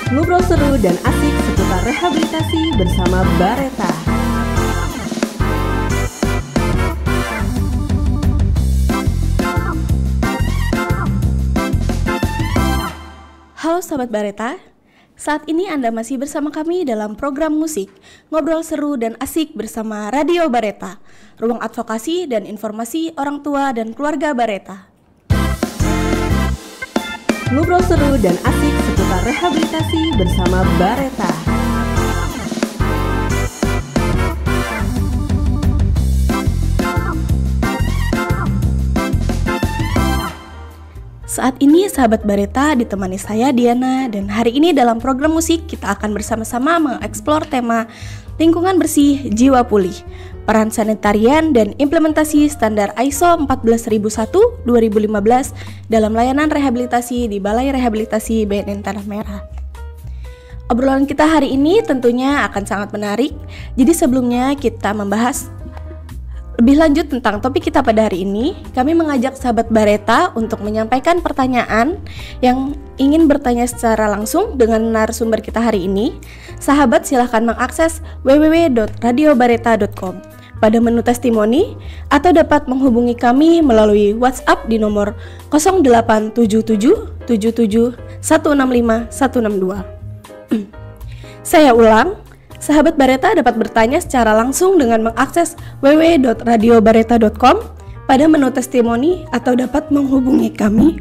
Ngobrol seru dan asik seputar rehabilitasi bersama Bareta. Halo Sobat Bareta, saat ini Anda masih bersama kami dalam program musik Ngobrol seru dan asik bersama Radio Bareta, ruang advokasi dan informasi orang tua dan keluarga Bareta. Ngobrol seru dan asik seputar rehabilitasi bersama Bareta. Saat ini sahabat Bareta ditemani saya Diana, dan hari ini dalam program musik kita akan bersama-sama mengeksplor tema lingkungan bersih jiwa pulih, peran sanitarian dan implementasi standar ISO 14001-2015 dalam layanan rehabilitasi di Balai Rehabilitasi BNN Tanah Merah. Obrolan kita hari ini tentunya akan sangat menarik. Jadi sebelumnya kita membahas lebih lanjut tentang topik kita pada hari ini, kami mengajak sahabat Bareta untuk menyampaikan pertanyaan yang ingin bertanya secara langsung dengan narasumber kita hari ini. Sahabat silahkan mengakses www.radiobareta.com pada menu testimoni atau dapat menghubungi kami melalui WhatsApp di nomor 0877 77 165 162. Saya ulang. Sahabat Bareta dapat bertanya secara langsung dengan mengakses www.radiobareta.com pada menu testimoni atau dapat menghubungi kami.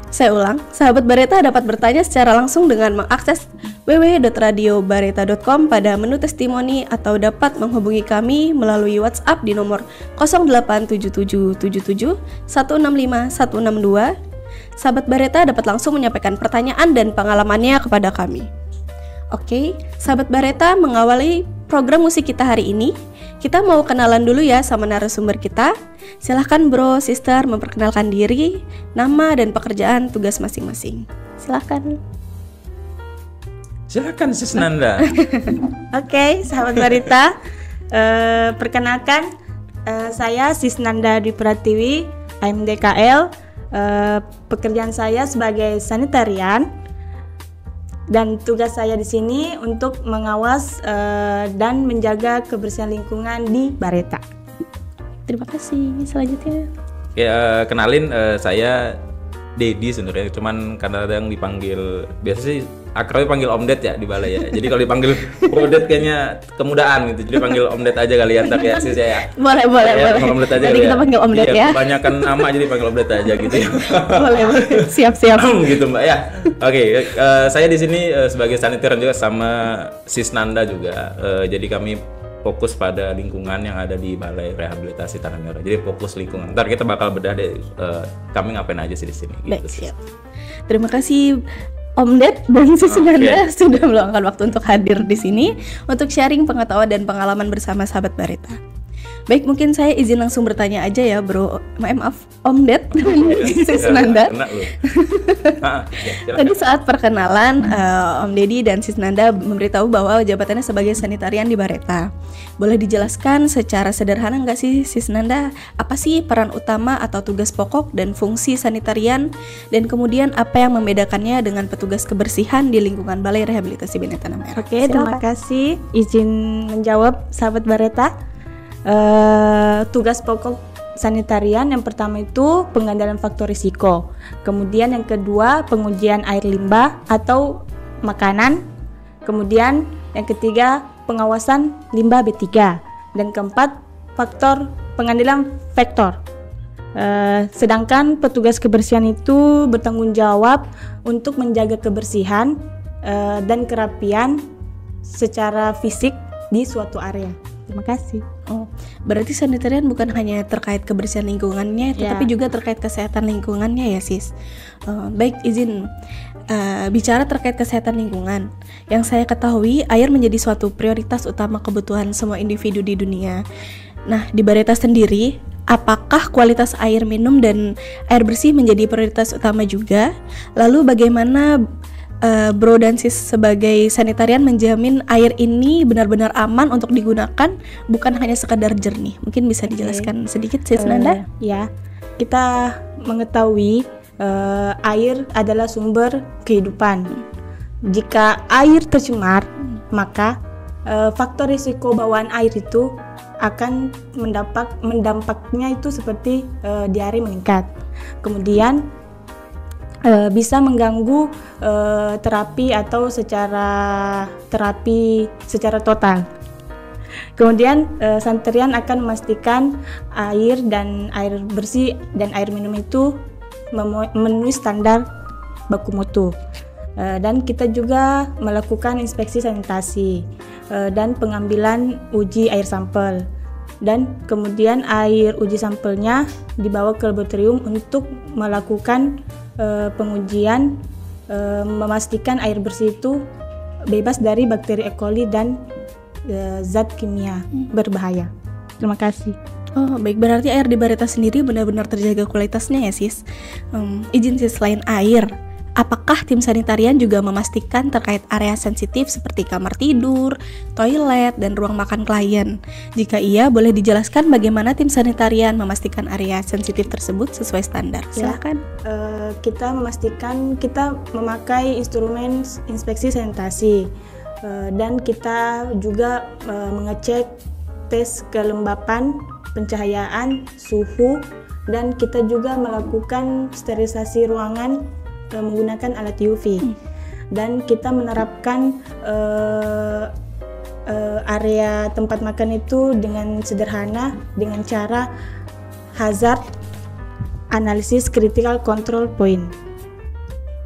Saya ulang, sahabat Bareta dapat bertanya secara langsung dengan mengakses www.radiobareta.com pada menu testimoni atau dapat menghubungi kami melalui WhatsApp di nomor 0877 77 165 162. Sahabat Bareta dapat langsung menyampaikan pertanyaan dan pengalamannya kepada kami. Oke, sahabat Bareta, mengawali program musik kita hari ini, kita mau kenalan dulu ya sama narasumber kita. Silahkan bro, sister memperkenalkan diri, nama dan pekerjaan tugas masing-masing. Silahkan Sis Nanda. Oke, sahabat Bareta, perkenalkan saya Sis Nanda Dwi Pratiwi, AMDKL. Pekerjaan saya sebagai sanitarian dan tugas saya di sini untuk mengawas dan menjaga kebersihan lingkungan di Bareta. Terima kasih. Selanjutnya Ya, kenalin saya Dedi sebenarnya, cuman kadang-kadang dipanggil, biasa sih akrabnya panggil Om Ded ya di balai ya. Jadi kalau dipanggil Bro Ded kayaknya kemudahan gitu. Jadi panggil Om Ded aja kali ya, ntar ya sis ya. Boleh. Om Ded aja. Jadi kita panggil Om Ded ya. Kebanyakan nama jadi panggil Om Ded aja gitu ya. boleh. Siap. Gitu Mbak ya. Oke, saya di sini sebagai sanitarian juga sama Sis Nanda juga. Jadi kami fokus pada lingkungan yang ada di Balai Rehabilitasi Tanah Merah. Jadi fokus lingkungan. Ntar kita bakal bedah deh kami ngapain aja sih di sini. Gitu. Baik, siap. Terima kasih Om Ded dan Sis Nanda sudah meluangkan waktu untuk hadir di sini untuk sharing pengetahuan dan pengalaman bersama sahabat Bareta. Baik, mungkin saya izin langsung bertanya aja ya bro. Maaf Om Ded dan Sis Nanda. Tadi saat perkenalan Om Dedi dan Sis Nanda memberitahu bahwa jabatannya sebagai sanitarian di Bareta. Boleh dijelaskan secara sederhana nggak sih Sis Nanda, apa sih peran utama atau tugas pokok dan fungsi sanitarian, dan kemudian apa yang membedakannya dengan petugas kebersihan di lingkungan Balai Rehabilitasi BNN Tanah Merah? Oke, terima kasih izin menjawab sahabat Bareta. Tugas pokok sanitarian yang pertama itu pengendalian faktor risiko, kemudian yang kedua pengujian air limbah atau makanan, kemudian yang ketiga pengawasan limbah B3, dan keempat faktor pengendalian vektor. Sedangkan petugas kebersihan itu bertanggung jawab untuk menjaga kebersihan dan kerapian secara fisik di suatu area. Terima kasih. Oh, berarti sanitarian bukan hanya terkait kebersihan lingkungannya, tetapi juga terkait kesehatan lingkungannya ya sis. Baik, izin bicara terkait kesehatan lingkungan. Yang saya ketahui, air menjadi suatu prioritas utama kebutuhan semua individu di dunia. Nah, di Bareta sendiri, apakah kualitas air minum dan air bersih menjadi prioritas utama juga? Lalu bagaimana Bro dan Sis sebagai sanitarian menjamin air ini benar-benar aman untuk digunakan, bukan hanya sekadar jernih? Mungkin bisa dijelaskan sedikit Sis Nanda? Ya, kita mengetahui air adalah sumber kehidupan. Jika air tercemar, maka faktor risiko bawaan air itu akan mendampaknya itu seperti diare meningkat. Kemudian bisa mengganggu terapi secara total. Kemudian Santerian akan memastikan air bersih dan air minum itu memenuhi standar baku mutu. Dan kita juga melakukan inspeksi sanitasi dan pengambilan uji air sampel. Dan kemudian air uji sampelnya dibawa ke laboratorium untuk melakukan pengujian, memastikan air bersih itu bebas dari bakteri E. coli dan zat kimia berbahaya. Terima kasih. Oh, baik, berarti air di Bareta sendiri benar-benar terjaga kualitasnya ya, Sis. Izin Sis, selain air, apakah tim sanitarian juga memastikan terkait area sensitif seperti kamar tidur, toilet, dan ruang makan klien? Jika iya, boleh dijelaskan bagaimana tim sanitarian memastikan area sensitif tersebut sesuai standar? Silakan. Kita memakai instrumen inspeksi sanitasi, dan kita juga mengecek tes kelembapan, pencahayaan, suhu, dan kita juga melakukan sterilisasi ruangan menggunakan alat UV. Dan kita menerapkan area tempat makan itu dengan sederhana dengan cara hazard analisis critical control point.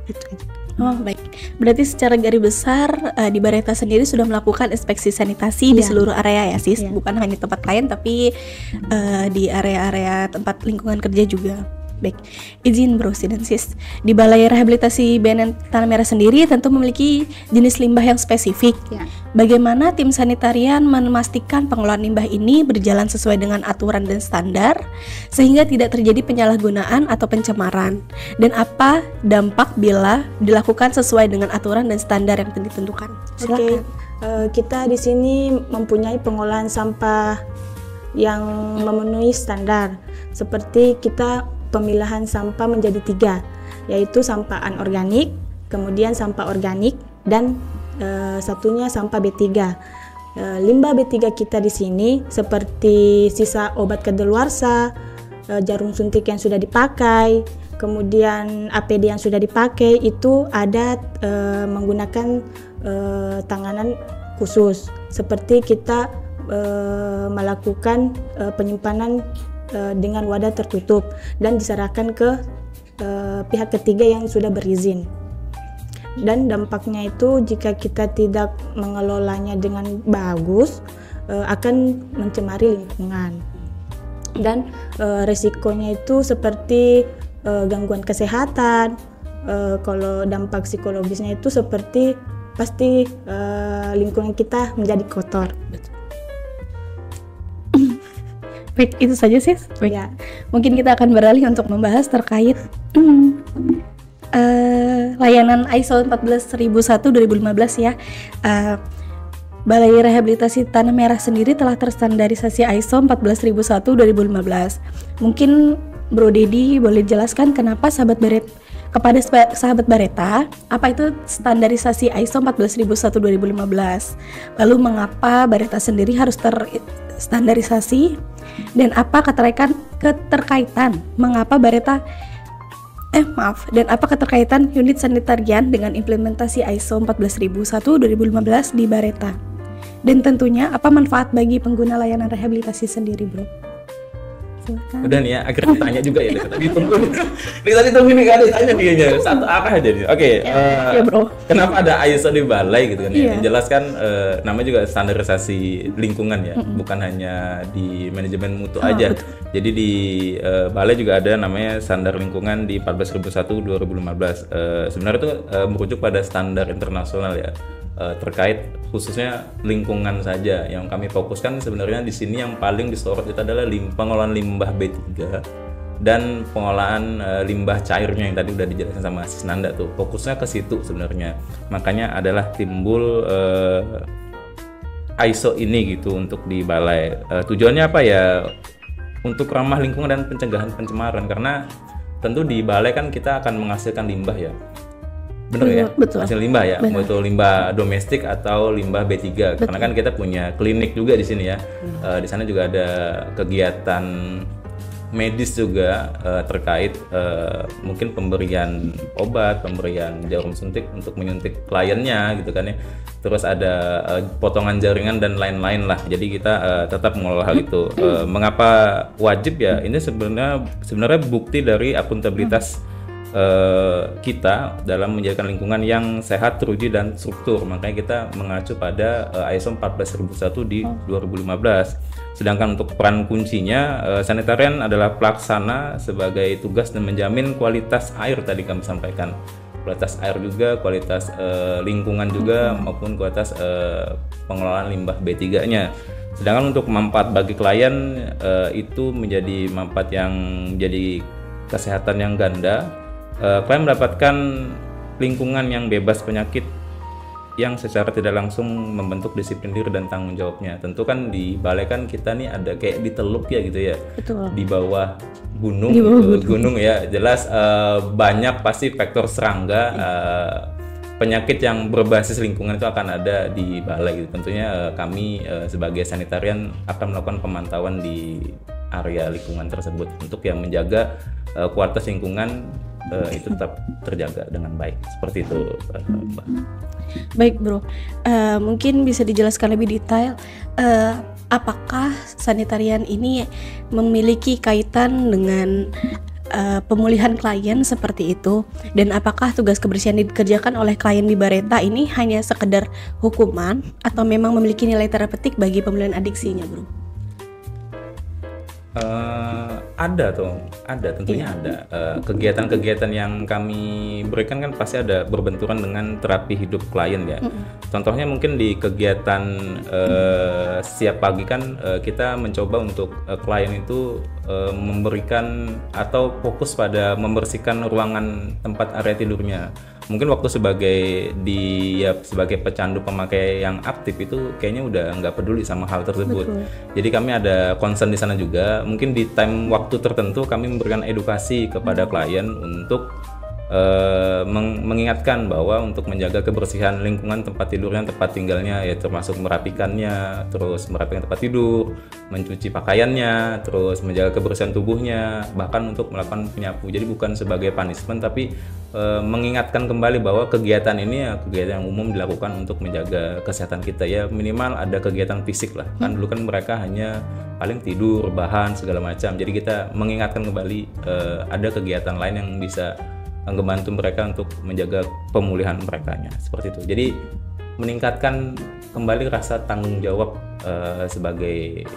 Itu aja. Oh, baik. Berarti secara garis besar di Bareta sendiri sudah melakukan inspeksi sanitasi di seluruh area ya, Sis. Bukan hanya tempat klien tapi di area-area tempat lingkungan kerja juga. Baik, izin Bro dan Sis, di Balai Rehabilitasi BNN Tanah Merah sendiri tentu memiliki jenis limbah yang spesifik. Bagaimana tim sanitarian memastikan pengelolaan limbah ini berjalan sesuai dengan aturan dan standar sehingga tidak terjadi penyalahgunaan atau pencemaran? Dan apa dampak bila dilakukan sesuai dengan aturan dan standar yang ditentukan? Silakan. Kita di sini mempunyai pengolahan sampah yang memenuhi standar. Seperti kita pemilahan sampah menjadi 3, yaitu sampah anorganik, kemudian sampah organik, dan satunya sampah B3. Limbah B3 kita di sini seperti sisa obat kadaluarsa, jarum suntik yang sudah dipakai, kemudian APD yang sudah dipakai, itu ada menggunakan tanganan khusus. Seperti kita melakukan penyimpanan dengan wadah tertutup dan diserahkan ke pihak ketiga yang sudah berizin. Dan dampaknya itu jika kita tidak mengelolanya dengan bagus akan mencemari lingkungan. Dan resikonya itu seperti gangguan kesehatan. Kalau dampak psikologisnya itu seperti pasti lingkungan kita menjadi kotor. Baik, itu saja sih. Ya. Mungkin kita akan beralih untuk membahas terkait layanan ISO 14001/2015 ya. Balai Rehabilitasi Tanah Merah sendiri telah terstandarisasi ISO 14001/2015. Mungkin Bro Dedi boleh jelaskan kenapa kepada sahabat Bareta apa itu standarisasi ISO 14001/2015? Lalu mengapa Bareta sendiri harus terstandarisasi dan apa keterkaitan mengapa Bareta dan apa keterkaitan unit sanitarian dengan implementasi ISO 14001/2015 di Bareta? Dan tentunya apa manfaat bagi pengguna layanan rehabilitasi sendiri, Bro? Silakan. Udah nih ya, akhirnya ditanya juga ya. Tadi tunggu nih kan ditanya dia satu apa aja nih. Oke, ya, Bro. Kenapa ada ISO di balai gitu kan ya? Yang jelas kan namanya juga standarisasi lingkungan ya, bukan hanya di manajemen mutu aja. Betul. Jadi di balai juga ada namanya standar lingkungan di 14001/2015. Sebenarnya itu merujuk pada standar internasional ya. Terkait khususnya lingkungan saja. Yang kami fokuskan sebenarnya di sini yang paling disorot itu adalah pengolahan limbah B3 dan pengolahan limbah cairnya yang tadi udah dijelaskan sama Sis Nanda tuh. Fokusnya ke situ sebenarnya. Makanya adalah timbul ISO ini gitu untuk di balai. Tujuannya apa ya? Untuk ramah lingkungan dan pencegahan pencemaran, karena tentu di balai kan kita akan menghasilkan limbah ya. Bener ya? Betul. Hasil limbah ya, mau itu limbah domestik atau limbah B3. Karena kan kita punya klinik juga di sini ya. Di sana juga ada kegiatan medis juga terkait mungkin pemberian obat, pemberian jarum suntik untuk menyuntik kliennya gitu kan ya. Terus ada potongan jaringan dan lain-lain lah. Jadi kita tetap mengelola hal itu. Mengapa wajib ya? Ini sebenarnya bukti dari akuntabilitas kita dalam menjadikan lingkungan yang sehat, teruji dan struktur. Makanya kita mengacu pada ISO 14001 di 2015. Sedangkan untuk peran kuncinya, sanitarian adalah pelaksana sebagai tugas dan menjamin kualitas air tadi kami sampaikan. Kualitas air juga, kualitas lingkungan juga, maupun kualitas pengelolaan limbah B3-nya. Sedangkan untuk manfaat bagi klien itu menjadi manfaat yang menjadi kesehatan yang ganda. Klien mendapatkan lingkungan yang bebas penyakit yang secara tidak langsung membentuk disiplin diri dan tanggung jawabnya. Tentu kan di balai kan kita nih ada kayak di teluk ya gitu ya. Betul. Di bawah gunung, gunung ya. Jelas banyak pasti faktor serangga, penyakit yang berbasis lingkungan itu akan ada di balai gitu. Tentunya kami sebagai sanitarian akan melakukan pemantauan di area lingkungan tersebut untuk yang menjaga kualitas lingkungan itu tetap terjaga dengan baik. Seperti itu, Mbak. Baik bro, mungkin bisa dijelaskan lebih detail apakah sanitarian ini memiliki kaitan dengan pemulihan klien seperti itu, dan apakah tugas kebersihan dikerjakan oleh klien di Bareta ini hanya sekedar hukuman atau memang memiliki nilai terapeutik bagi pemulihan adiksinya bro? Ada tentunya ada. Kegiatan-kegiatan yang kami berikan kan pasti ada berbenturan dengan terapi hidup klien ya. Contohnya mungkin di kegiatan siap pagi kan kita mencoba untuk klien itu memberikan atau fokus pada membersihkan ruangan tempat area tidurnya. Mungkin waktu sebagai pecandu pemakai yang aktif itu kayaknya udah nggak peduli sama hal tersebut. Betul. Jadi kami ada concern di sana juga. Mungkin di time waktu tertentu kami memberikan edukasi kepada klien untuk mengingatkan bahwa untuk menjaga kebersihan lingkungan tempat tidurnya, tempat tinggalnya, ya termasuk merapikannya, terus merapikan tempat tidur, mencuci pakaiannya, terus menjaga kebersihan tubuhnya, bahkan untuk melakukan penyapu. Jadi bukan sebagai punishment, tapi mengingatkan kembali bahwa kegiatan ini ya kegiatan yang umum dilakukan untuk menjaga kesehatan kita ya, minimal ada kegiatan fisik lah. Kan dulu kan mereka hanya paling tidur, rebahan segala macam. Jadi kita mengingatkan kembali ada kegiatan lain yang bisa membantu mereka untuk menjaga pemulihan merekanya, seperti itu. Jadi meningkatkan kembali rasa tanggung jawab sebagai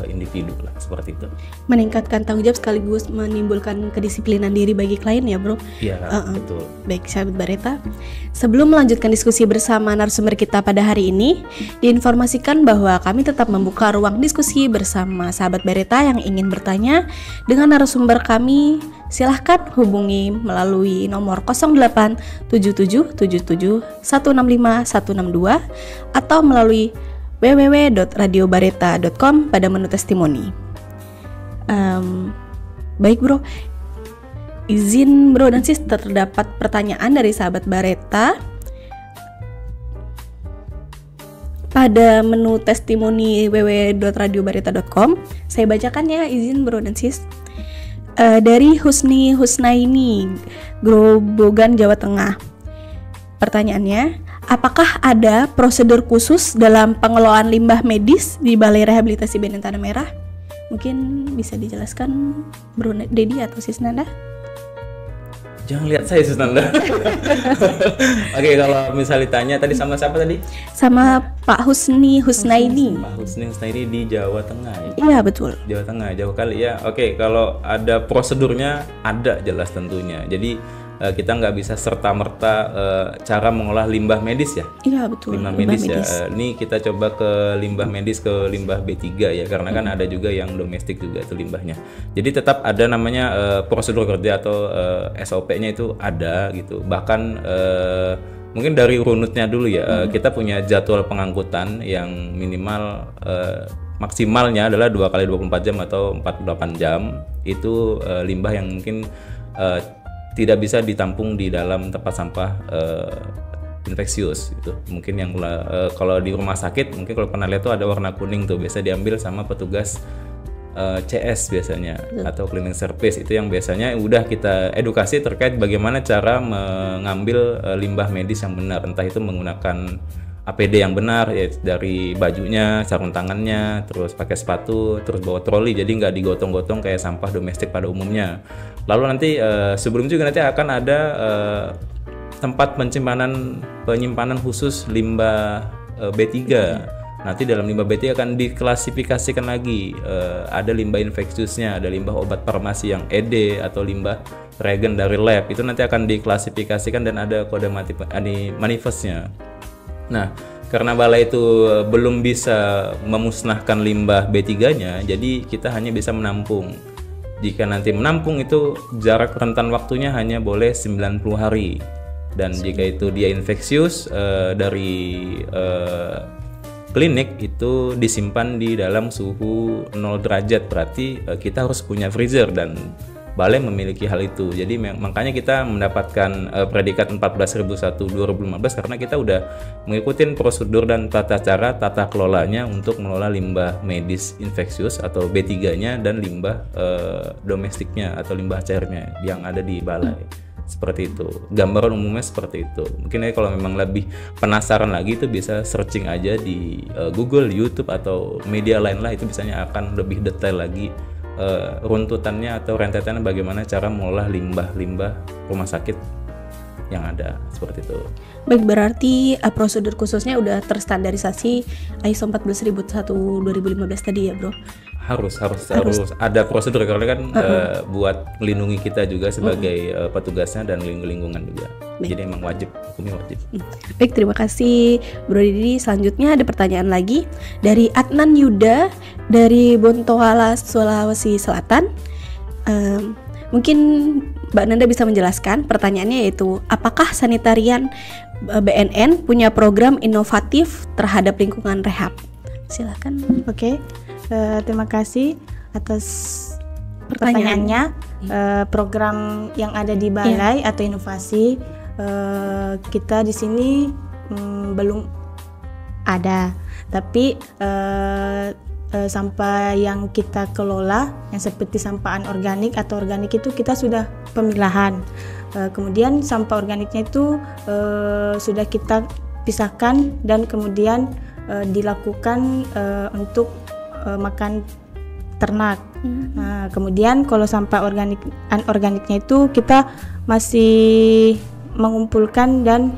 individu lah, seperti itu. Meningkatkan tanggung jawab sekaligus menimbulkan kedisiplinan diri bagi klien ya bro. Iya, betul. Baik sahabat Bareta, sebelum melanjutkan diskusi bersama narasumber kita pada hari ini, diinformasikan bahwa kami tetap membuka ruang diskusi bersama sahabat Bareta yang ingin bertanya dengan narasumber kami. Silahkan hubungi melalui nomor 087777165162 atau melalui www.radiobareta.com pada menu testimoni. Baik bro, izin bro dan sis, terdapat pertanyaan dari sahabat Bareta pada menu testimoni www.radiobareta.com. Saya bacakan ya, izin bro dan sis. Dari Husni Husnaini, Grobogan, Jawa Tengah. Pertanyaannya, apakah ada prosedur khusus dalam pengelolaan limbah medis di Balai Rehabilitasi Benteng Tanah Merah? Mungkin bisa dijelaskan Bro Dedi atau Sis Nanda? Jangan lihat saya, Sis Nanda. Oke, kalau misalnya ditanya tadi sama siapa tadi? Sama Pak Husni Husnaini. Pak Husni Husnaini di Jawa Tengah ya? Iya betul. Jawa Tengah, jauh kali ya. Oke, kalau ada prosedurnya ada jelas tentunya. Jadi kita nggak bisa serta-merta cara mengolah limbah medis ya. Iya betul. Limbah medis ya. Ini kita coba ke limbah medis, ke limbah B3 ya, karena kan ada juga yang domestik juga itu limbahnya. Jadi tetap ada namanya prosedur kerja atau SOP-nya itu ada gitu. Bahkan mungkin dari runutnya dulu ya. Kita punya jadwal pengangkutan yang minimal maksimalnya adalah 2 kali 24 jam atau 48 jam. Itu limbah yang mungkin tidak bisa ditampung di dalam tempat sampah infeksius gitu. Mungkin yang kalau di rumah sakit mungkin kalau pernah lihat tuh ada warna kuning tuh, biasa diambil sama petugas CS biasanya atau cleaning service, itu yang biasanya udah kita edukasi terkait bagaimana cara mengambil limbah medis yang benar, entah itu menggunakan APD yang benar ya, dari bajunya, sarung tangannya, terus pakai sepatu, terus bawa troli, jadi nggak digotong-gotong kayak sampah domestik pada umumnya. Lalu nanti sebelum juga nanti akan ada tempat penyimpanan khusus limbah B3. Nanti dalam limbah B3 akan diklasifikasikan lagi, ada limbah infeksiusnya, ada limbah obat farmasi yang ED atau limbah reagen dari lab, itu nanti akan diklasifikasikan dan ada kode manifestnya. Nah, karena balai itu belum bisa memusnahkan limbah B3-nya, jadi kita hanya bisa menampung. Jika nanti menampung itu jarak rentan waktunya hanya boleh 90 hari. Dan jika itu dia infeksius dari klinik itu disimpan di dalam suhu 0 derajat, berarti kita harus punya freezer dan balai memiliki hal itu. Jadi makanya kita mendapatkan predikat 14.001/2015 karena kita udah mengikuti prosedur dan tata kelolanya untuk mengelola limbah medis infeksius atau B3-nya dan limbah domestiknya atau limbah cairnya yang ada di balai. Seperti itu, gambaran umumnya seperti itu. Mungkin kalau memang lebih penasaran lagi itu bisa searching aja di Google, YouTube atau media lain lah, itu biasanya akan lebih detail lagi runtutannya atau rentetannya bagaimana cara mengolah limbah rumah sakit yang ada, seperti itu. Baik, berarti prosedur khususnya udah terstandarisasi ISO 14001/2015 tadi ya, Bro? Harus ada prosedur karena kan buat melindungi kita juga sebagai petugasnya dan lingkungan juga. Baik. Jadi emang hukumnya wajib. Baik, terima kasih Bro Didi. Selanjutnya ada pertanyaan lagi dari Adnan Yuda dari Bontoala, Sulawesi Selatan. Mungkin Mbak Nanda bisa menjelaskan pertanyaannya, yaitu apakah sanitarian BNN punya program inovatif terhadap lingkungan rehab? Silakan. Oke. Terima kasih atas pertanyaannya. Program yang ada di balai atau inovasi kita di sini belum ada, tapi sampah yang kita kelola yang seperti sampah anorganik atau organik itu kita sudah pemilahan. Kemudian sampah organiknya itu sudah kita pisahkan dan kemudian dilakukan untuk makan ternak. Nah, kemudian kalau sampah anorganiknya itu kita masih mengumpulkan dan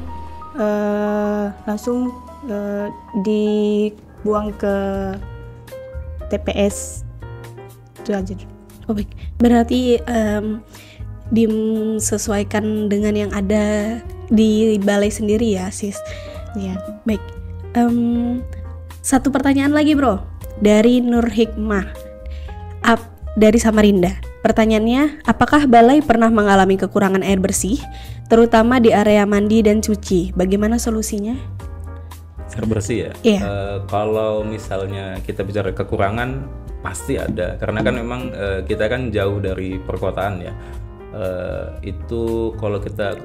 langsung dibuang ke TPS. Itu aja. Oh, baik. Berarti disesuaikan dengan yang ada di balai sendiri ya, Sis? Ya. Baik. Satu pertanyaan lagi, Bro, dari Nur Hikmah dari Samarinda. Pertanyaannya, apakah balai pernah mengalami kekurangan air bersih, terutama di area mandi dan cuci? Bagaimana solusinya? Air bersih ya? Iya. Kalau misalnya kita bicara kekurangan, pasti ada. Karena kan memang kita kan jauh dari perkotaan ya. Itu kalau kita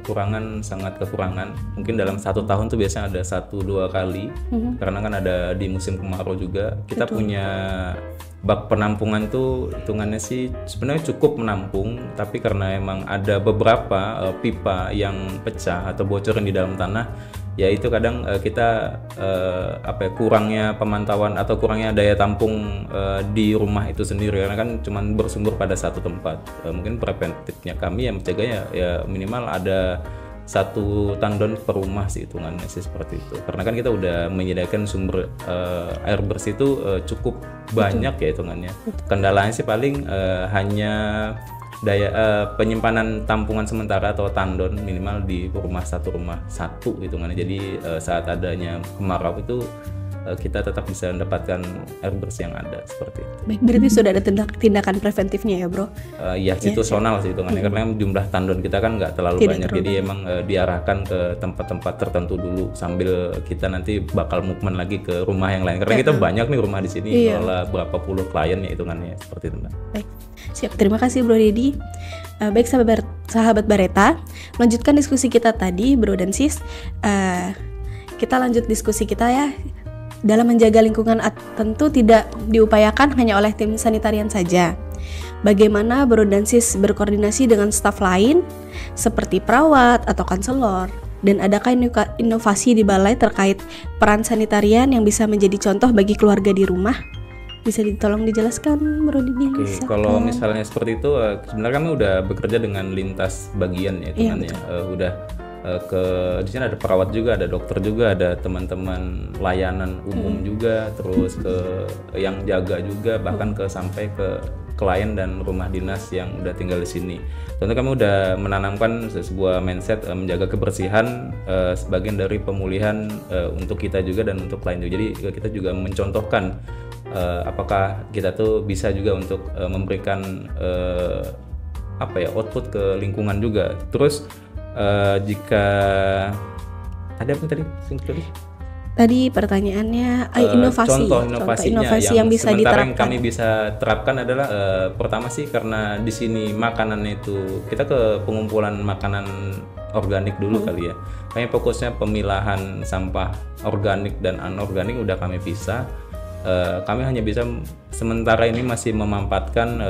sangat kekurangan, mungkin dalam 1 tahun tuh biasanya ada 1-2 kali. Karena kan ada di musim kemarau juga. Kita punya bak penampungan tuh hitungannya sih sebenarnya cukup menampung, tapi karena emang ada beberapa pipa yang pecah atau bocoran di dalam tanah, ya itu kadang kita kurangnya pemantauan atau kurangnya daya tampung di rumah itu sendiri, karena kan cuma bersumber pada satu tempat. Mungkin preventifnya kami yang mencegahnya ya minimal ada 1 tandon per rumah sih hitungannya sih, seperti itu. Karena kan kita udah menyediakan sumber air bersih itu cukup banyak ya hitungannya. Kendalanya sih paling hanya daya penyimpanan tampungan sementara atau tandon minimal di rumah satu hitungannya. Jadi saat adanya kemarau itu kita tetap bisa mendapatkan air bersih yang ada, seperti itu. Baik, berarti sudah ada tindakan preventifnya ya, Bro? Ya situasional sih hitungannya, karena jumlah tandon kita kan nggak terlalu banyak, jadi emang diarahkan ke tempat-tempat tertentu dulu sambil kita nanti bakal movement lagi ke rumah yang lain, karena kita banyak nih rumah di sini, berapa puluh klien ya hitungannya, seperti itu, Mbak. Baik. Siap, terima kasih Bro Dedi. Baik sahabat Bareta, melanjutkan diskusi kita tadi Bro dan Sis. Kita lanjut diskusi kita ya. Dalam menjaga lingkungan tentu tidak diupayakan hanya oleh tim sanitarian saja. Bagaimana Bro dan Sis berkoordinasi dengan staf lain seperti perawat atau konselor? Dan adakah inovasi di balai terkait peran sanitarian yang bisa menjadi contoh bagi keluarga di rumah? Bisa ditolong dijelaskan, Bro Didi? Oke, kalau misalnya seperti itu, sebenarnya kami udah bekerja dengan lintas bagian ya, teman-teman ya. Udah ke di sini ada perawat juga, ada dokter juga, ada teman-teman layanan umum juga, terus ke yang jaga juga, bahkan ke sampai ke klien dan rumah dinas yang udah tinggal di sini. Tentu kami udah menanamkan sebuah mindset menjaga kebersihan sebagian dari pemulihan untuk kita juga dan untuk klien juga. Jadi kita juga mencontohkan apakah kita tuh bisa juga untuk memberikan output ke lingkungan juga. Terus jika ada apa tadi? Tadi pertanyaannya contoh inovasi yang bisa diterapkan. Yang kami bisa terapkan adalah pertama sih karena di sini makanannya itu kita ke pengumpulan makanan organik dulu kali ya. Kayaknya fokusnya pemilahan sampah organik dan anorganik udah kami pisah. Kami hanya bisa sementara ini masih memanfaatkan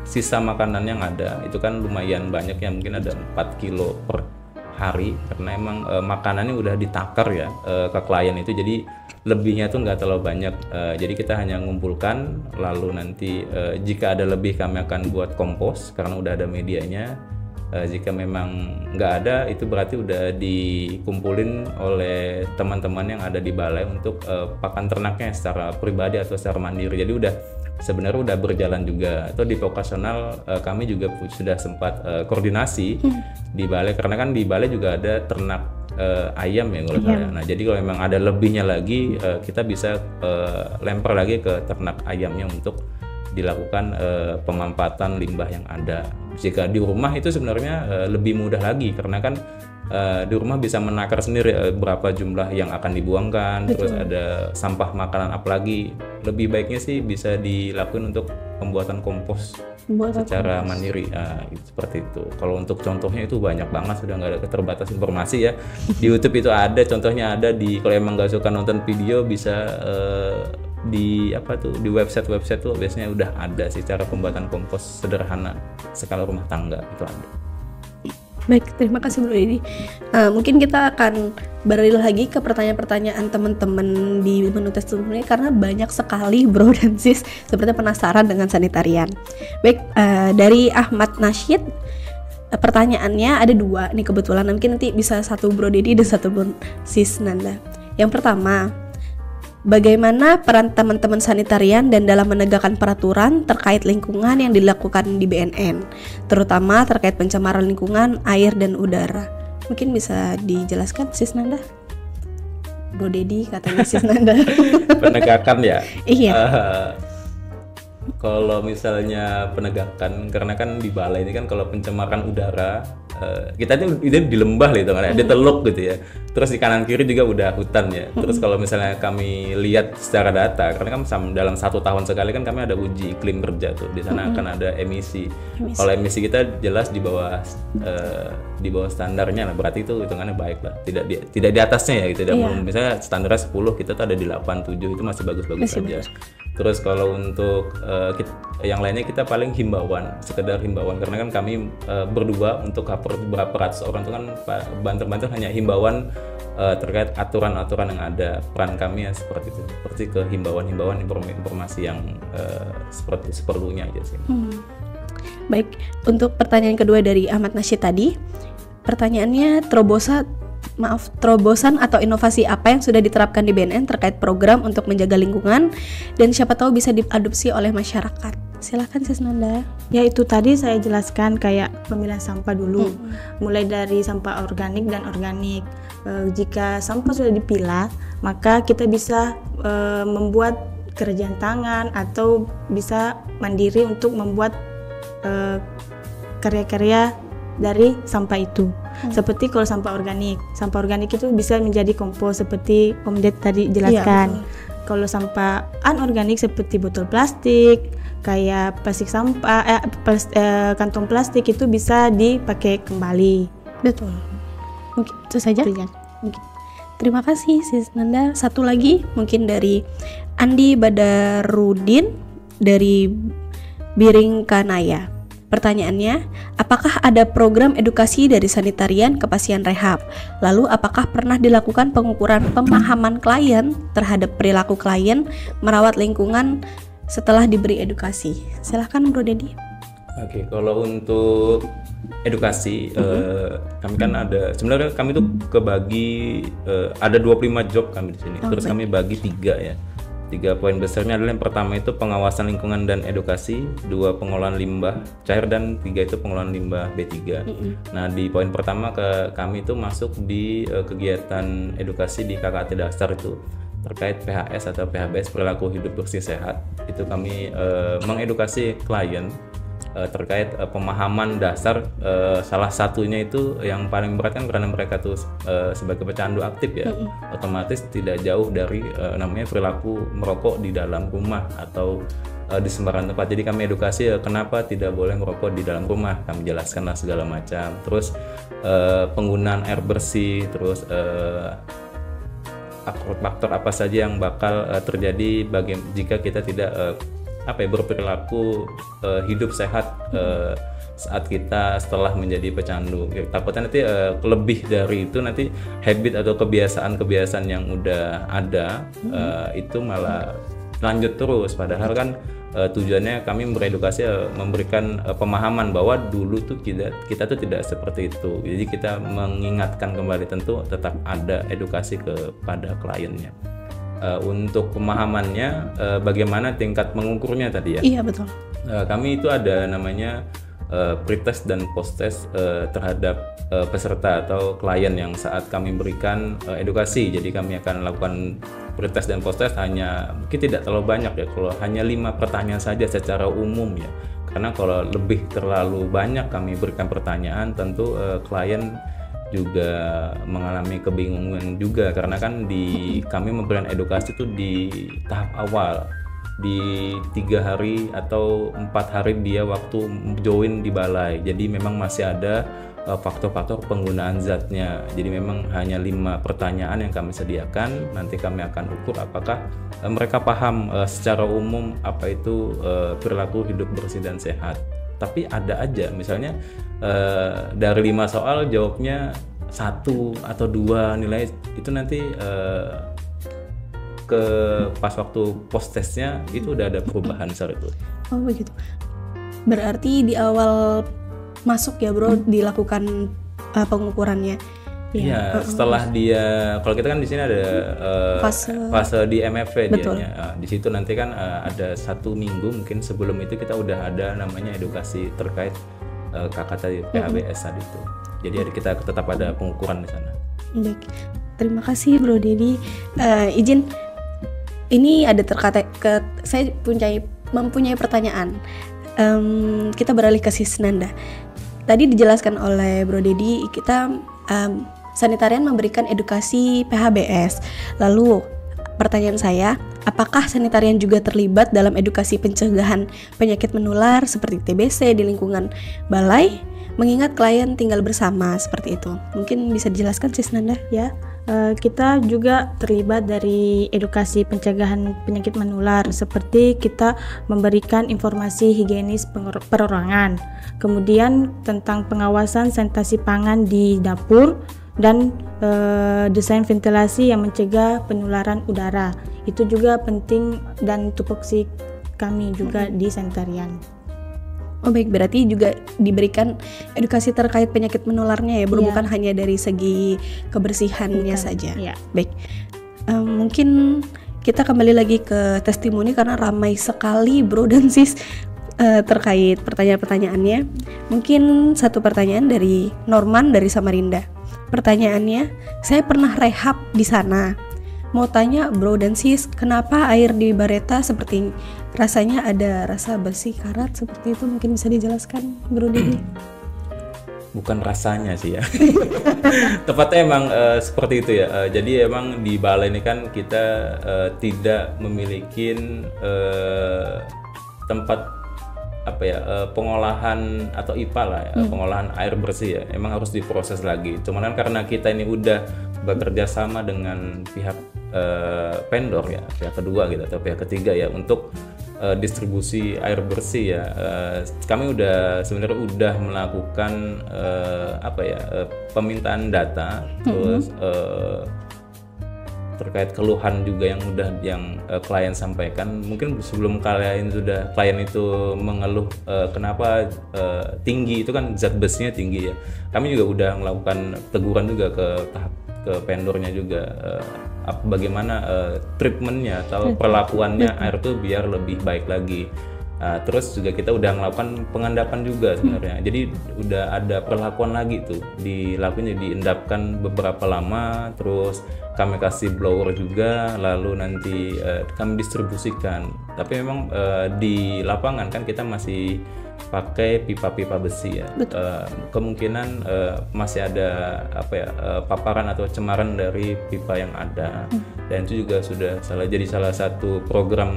sisa makanan yang ada. Itu kan lumayan banyak ya, mungkin ada 4 kilo per hari karena emang makanannya udah ditakar ya ke klien itu, jadi lebihnya tuh nggak terlalu banyak. Jadi kita hanya ngumpulkan, lalu nanti jika ada lebih kami akan buat kompos karena udah ada medianya. Jika memang nggak ada, itu berarti udah dikumpulin oleh teman-teman yang ada di balai untuk pakan ternaknya secara pribadi atau secara mandiri. Jadi udah sebenarnya udah berjalan juga. Atau di vokasional kami juga sudah sempat koordinasi di balai, karena kan di balai juga ada ternak ayam ya kalau saya. Nah jadi kalau memang ada lebihnya lagi, kita bisa lempar lagi ke ternak ayamnya untuk dilakukan pemanfaatan limbah yang ada. Jika di rumah itu sebenarnya lebih mudah lagi karena kan di rumah bisa menakar sendiri berapa jumlah yang akan dibuangkan. Betul. Terus ada sampah makanan apalagi, lebih baiknya sih bisa dilakukan untuk pembuatan kompos secara mandiri. Seperti itu. Kalau untuk contohnya itu banyak banget, sudah nggak ada keterbatasan informasi ya. Di YouTube itu ada contohnya, ada di, kalau emang nggak suka nonton video bisa di website tuh biasanya udah ada sih cara pembuatan kompos sederhana skala rumah tangga itu ada. Baik, terima kasih Bro Dedi. Mungkin kita akan beralih lagi ke pertanyaan-pertanyaan teman-teman di menu testimoni karena banyak sekali Bro dan Sis seperti penasaran dengan sanitarian. Baik, dari Ahmad Nasyid, pertanyaannya ada 2 nih kebetulan, mungkin nanti bisa satu Bro Dedi dan satu Bro Sis Nanda. Yang pertama, bagaimana peran teman-teman sanitarian dan dalam menegakkan peraturan terkait lingkungan yang dilakukan di BNN, terutama terkait pencemaran lingkungan, air dan udara? Mungkin bisa dijelaskan Sis Nanda? Bro Dedi katanya Sis Nanda. Penegakan ya? Iya. Kalau misalnya penegakan, karena kan di balai ini kan kalau pencemaran udara, kita ini di lembah gitu kan, ada teluk gitu ya. Terus di kanan kiri juga udah hutan ya. Terus kalau misalnya kami lihat secara data, karena kan dalam 1 tahun sekali kan kami ada uji iklim kerja tuh. Di sana akan ada emisi. Kalau emisi kita jelas di bawah standarnya, nah berarti itu hitungannya baik lah. Tidak di atasnya ya gitu. Misalnya standarnya 10, kita tuh ada di 8, 7, itu masih bagus-bagus saja. Terus kalau untuk yang lainnya kita paling sekedar himbauan, karena kan kami berdua untuk beberapa ratus orang itu kan banter-banter hanya himbauan terkait aturan-aturan yang ada. Peran kami ya seperti itu, seperti ke himbauan informasi yang seperlunya aja sih. Baik, untuk pertanyaan kedua dari Ahmad Nasyid tadi, pertanyaannya terobosan atau inovasi apa yang sudah diterapkan di BNN terkait program untuk menjaga lingkungan dan siapa tahu bisa diadopsi oleh masyarakat. Silakan Sis Nanda. Ya itu tadi saya jelaskan kayak pemilahan sampah dulu, mulai dari sampah organik dan organik. Jika sampah sudah dipilah, maka kita bisa membuat kerjaan tangan atau bisa mandiri untuk membuat karya-karya dari sampah itu. Seperti kalau sampah organik itu bisa menjadi kompos seperti Om Ded tadi jelaskan. Kalau sampah anorganik seperti botol plastik, kayak plastik sampah, kantong plastik itu bisa dipakai kembali. Betul. Mungkin itu saja. Iya. Mungkin. Terima kasih Sis Nanda. Satu lagi mungkin dari Andi Badarudin dari Biringkanaya. Pertanyaannya, apakah ada program edukasi dari sanitarian ke pasien rehab? Lalu apakah pernah dilakukan pengukuran pemahaman klien terhadap perilaku klien merawat lingkungan setelah diberi edukasi? Silahkan Bro Dedi. Oke, kalau untuk edukasi, kami kan ada, sebenarnya kami tuh kebagi, ada 25 job kami di sini. Terus kami bagi 3 ya. 3 poin besarnya adalah yang pertama itu pengawasan lingkungan dan edukasi, 2 pengolahan limbah cair, dan 3 itu pengolahan limbah B3. Nah, di poin pertama kami itu masuk di kegiatan edukasi di KKT dasar itu terkait PHS atau PHBS, perilaku hidup bersih sehat. Itu kami mengedukasi klien terkait pemahaman dasar, salah satunya itu yang paling berat kan karena mereka tuh sebagai pecandu aktif ya, otomatis tidak jauh dari namanya perilaku merokok di dalam rumah atau di sembarang tempat. Jadi kami edukasi kenapa tidak boleh merokok di dalam rumah, kami jelaskanlah segala macam. Terus penggunaan air bersih, terus faktor apa saja yang bakal terjadi jika kita tidak berperilaku hidup sehat saat kita setelah menjadi pecandu. Takutnya nanti lebih dari itu, nanti habit atau kebiasaan-kebiasaan yang udah ada itu malah lanjut terus. Padahal kan tujuannya kami beredukasi, memberikan pemahaman bahwa dulu tuh kita tuh tidak seperti itu. Jadi kita mengingatkan kembali, tentu tetap ada edukasi kepada kliennya. Untuk pemahamannya, bagaimana tingkat mengukurnya tadi ya? Iya betul. Kami itu ada namanya pretest dan posttest terhadap peserta atau klien yang saat kami berikan edukasi. Jadi kami akan lakukan pretest dan posttest mungkin tidak terlalu banyak ya, kalau hanya 5 pertanyaan saja secara umum ya. Karena kalau lebih terlalu banyak kami berikan pertanyaan, tentu klien juga mengalami kebingungan juga, karena kan kami memberikan edukasi itu di tahap awal, di 3 hari atau 4 hari dia waktu join di balai. Jadi memang masih ada faktor-faktor penggunaan zatnya. Jadi memang hanya 5 pertanyaan yang kami sediakan. Nanti kami akan ukur apakah mereka paham secara umum apa itu perilaku hidup bersih dan sehat. Tapi ada aja misalnya dari 5 soal jawabnya 1 atau 2 nilai, itu nanti pas waktu post testnya itu udah ada perubahan saat itu. Oh begitu. Berarti di awal masuk ya Bro dilakukan pengukurannya. Iya, setelah dia, kalau kita kan di sini ada fase di MFV dianya. Di situ nanti kan ada 1 minggu mungkin sebelum itu kita udah ada namanya edukasi terkait KKT PHBS tadi itu. Jadi kita tetap ada pengukuran di sana. Baik, terima kasih Bro Dedi. Izin, ini ada saya mempunyai pertanyaan. Kita beralih ke Sis Nanda. Tadi dijelaskan oleh Bro Dedi, kita sanitarian memberikan edukasi PHBS. Lalu pertanyaan saya, apakah sanitarian juga terlibat dalam edukasi pencegahan penyakit menular seperti TBC di lingkungan balai? Mengingat klien tinggal bersama seperti itu. Mungkin bisa dijelaskan Sis Nanda? Ya, kita juga terlibat dari edukasi pencegahan penyakit menular, seperti kita memberikan informasi higienis perorangan, kemudian tentang pengawasan sanitasi pangan di dapur, dan desain ventilasi yang mencegah penularan udara. Itu juga penting dan tupoksi kami juga di sanitarian. Oh baik, berarti juga diberikan edukasi terkait penyakit menularnya ya Bro, bukan hanya dari segi kebersihannya saja. Ya. Baik, mungkin kita kembali lagi ke testimoni karena ramai sekali Bro dan Sis terkait pertanyaan-pertanyaannya. Mungkin satu pertanyaan dari Norman dari Samarinda. Pertanyaannya, saya pernah rehab di sana. Mau tanya Bro dan Sis, kenapa air di Bareta seperti rasanya ada rasa bersih karat seperti itu? Mungkin bisa dijelaskan Bro Dedi? Bukan rasanya sih ya. Tepatnya emang seperti itu ya. Jadi emang di balai ini kan kita tidak memiliki tempat pengolahan atau IPA lah ya, pengolahan air bersih ya, emang harus diproses lagi. Cuman kan karena kita ini udah bekerja sama dengan pihak vendor ya, pihak kedua gitu atau pihak ketiga ya untuk distribusi air bersih ya, kami sebenarnya udah melakukan permintaan data, terus terkait keluhan juga yang klien sampaikan. Mungkin sebelum klien itu mengeluh kenapa tinggi, itu kan zat besinya tinggi ya, kami juga udah melakukan teguran juga ke vendornya juga, bagaimana treatmentnya atau perlakuannya air tuh biar lebih baik lagi. Terus juga kita udah melakukan pengendapan juga sebenarnya. Jadi udah ada perlakuan lagi tuh, diendapkan beberapa lama, terus kami kasih blower juga, lalu nanti kami distribusikan. Tapi memang di lapangan kan kita masih pakai pipa-pipa besi ya. Kemungkinan masih ada paparan atau cemaran dari pipa yang ada, dan itu juga sudah jadi salah satu program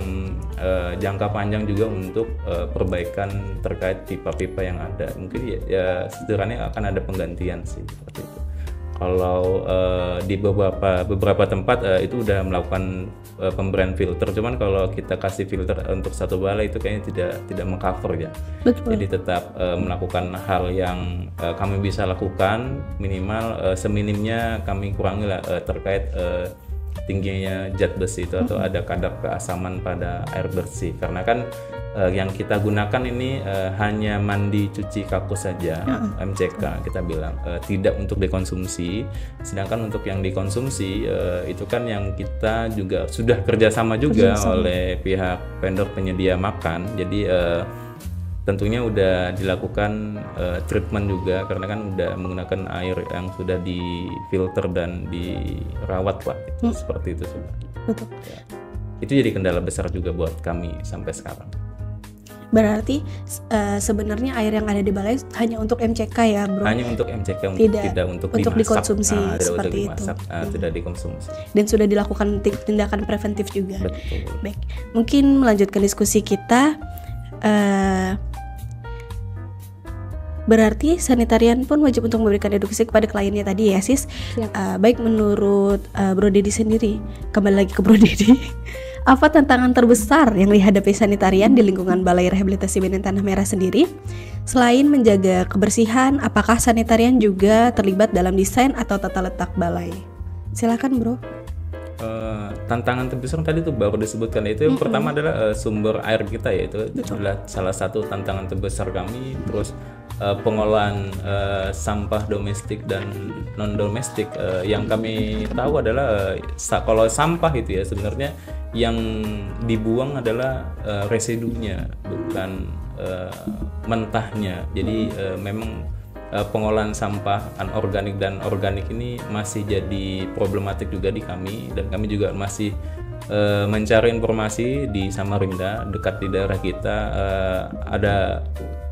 jangka panjang juga untuk perbaikan terkait pipa-pipa yang ada. Mungkin ya sederhananya akan ada penggantian sih seperti itu. Kalau di beberapa tempat itu udah melakukan pemberian filter, cuman kalau kita kasih filter untuk satu balai itu kayaknya tidak mengcover ya. Betul. Jadi tetap melakukan hal yang kami bisa lakukan, minimal seminimnya kami kurangi lah terkait tingginya zat besi itu atau ada kadar keasaman pada air bersih, karena kan yang kita gunakan ini hanya mandi cuci kakus saja, MCK kita bilang, tidak untuk dikonsumsi. Sedangkan untuk yang dikonsumsi itu kan yang kita juga sudah kerjasama juga oleh pihak vendor penyedia makan. Jadi tentunya udah dilakukan treatment juga, karena kan udah menggunakan air yang sudah difilter dan dirawat Pak. Seperti itu sebenarnya. Betul. Ya. Itu jadi kendala besar juga buat kami sampai sekarang. Berarti sebenarnya air yang ada di balai hanya untuk MCK ya, Bro? Hanya untuk MCK, tidak untuk dikonsumsi seperti itu. Tidak dikonsumsi. Dan sudah dilakukan tindakan preventif juga. Betul. Baik, mungkin melanjutkan diskusi kita. Berarti sanitarian pun wajib untuk memberikan edukasi kepada kliennya tadi ya, Sis. Baik, menurut Bro Dedi sendiri, kembali lagi ke Bro Dedi. Apa tantangan terbesar yang dihadapi sanitarian di lingkungan Balai Rehabilitasi Benteng Tanah Merah sendiri? Selain menjaga kebersihan, apakah sanitarian juga terlibat dalam desain atau tata letak balai? Silakan, Bro. Tantangan terbesar tadi tuh baru disebutkan, itu yang pertama adalah sumber air kita ya, itu adalah salah satu tantangan terbesar kami. Terus pengolahan sampah domestik dan non domestik, yang kami tahu adalah kalau sampah itu ya sebenarnya yang dibuang adalah residunya, bukan mentahnya. Jadi memang pengolahan sampah anorganik dan organik ini masih jadi problematik juga di kami, dan kami juga masih mencari informasi di Samarinda, dekat di daerah kita,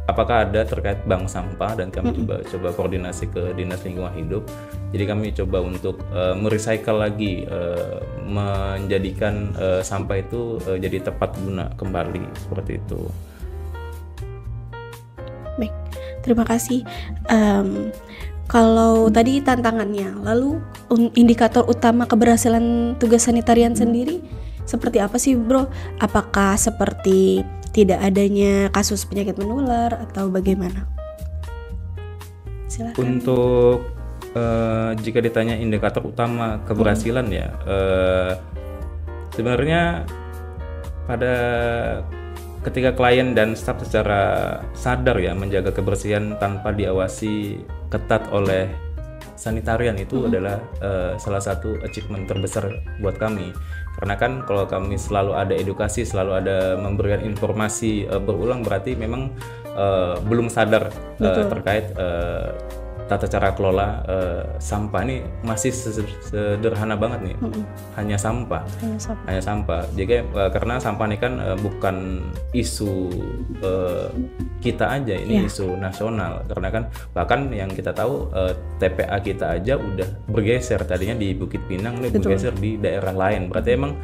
apakah ada terkait bank sampah, dan kami coba koordinasi ke Dinas Lingkungan Hidup. Jadi kami coba untuk merecycle lagi, menjadikan sampah itu jadi tepat guna kembali, seperti itu. Baik, terima kasih. Kalau tadi tantangannya, lalu indikator utama keberhasilan tugas sanitarian sendiri seperti apa sih, Bro? Apakah seperti tidak adanya kasus penyakit menular atau bagaimana? Silakan. Untuk jika ditanya indikator utama keberhasilan ya, sebenarnya pada ketika klien dan staf secara sadar ya menjaga kebersihan tanpa diawasi ketat oleh sanitarian, itu adalah salah satu achievement terbesar buat kami. Karena kan kalau kami selalu ada edukasi, selalu ada memberikan informasi berulang, berarti memang belum sadar terkait tata cara kelola sampah. Ini masih sederhana banget nih, hanya sampah. Jadi karena sampah ini kan bukan isu kita aja, ini isu nasional. Karena kan bahkan yang kita tahu TPA kita aja udah bergeser, tadinya di Bukit Pinang, ini bergeser di daerah lain. Berarti emang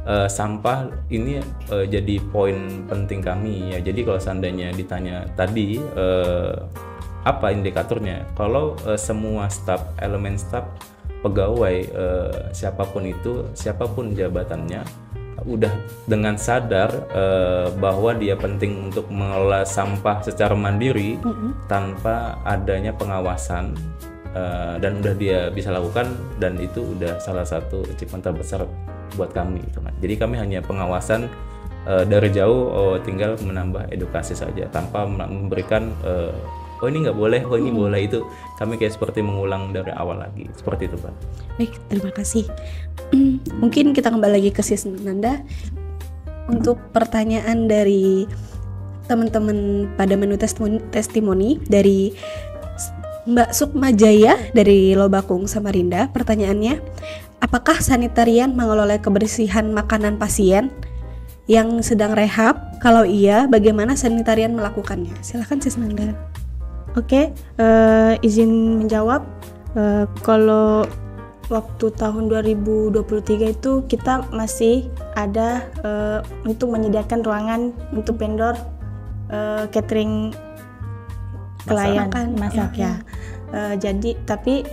sampah ini jadi poin penting kami ya. Jadi kalau seandainya ditanya tadi apa indikatornya, kalau semua staf, elemen staf, pegawai, siapapun itu, siapapun jabatannya, udah dengan sadar bahwa dia penting untuk mengelola sampah secara mandiri tanpa adanya pengawasan, dan udah dia bisa lakukan, dan itu udah salah satu achievement terbesar buat kami gitu kan. Jadi kami hanya pengawasan dari jauh, tinggal menambah edukasi saja tanpa memberikan oh ini nggak boleh, oh ini boleh. Itu kami kayak seperti mengulang dari awal lagi, seperti itu Pak. Baik, terima kasih. Mungkin kita kembali lagi ke Sis Nanda untuk pertanyaan dari teman-teman pada menu testimoni dari Mbak Sukma Jaya dari Lobakung, Samarinda. Pertanyaannya, apakah sanitarian mengelola kebersihan makanan pasien yang sedang rehab? Kalau iya, bagaimana sanitarian melakukannya? Silakan Sis Nanda. Oke, izin menjawab. Kalau waktu tahun 2023 itu kita masih ada untuk menyediakan ruangan untuk vendor catering pelayan masak ya. Jadi tapi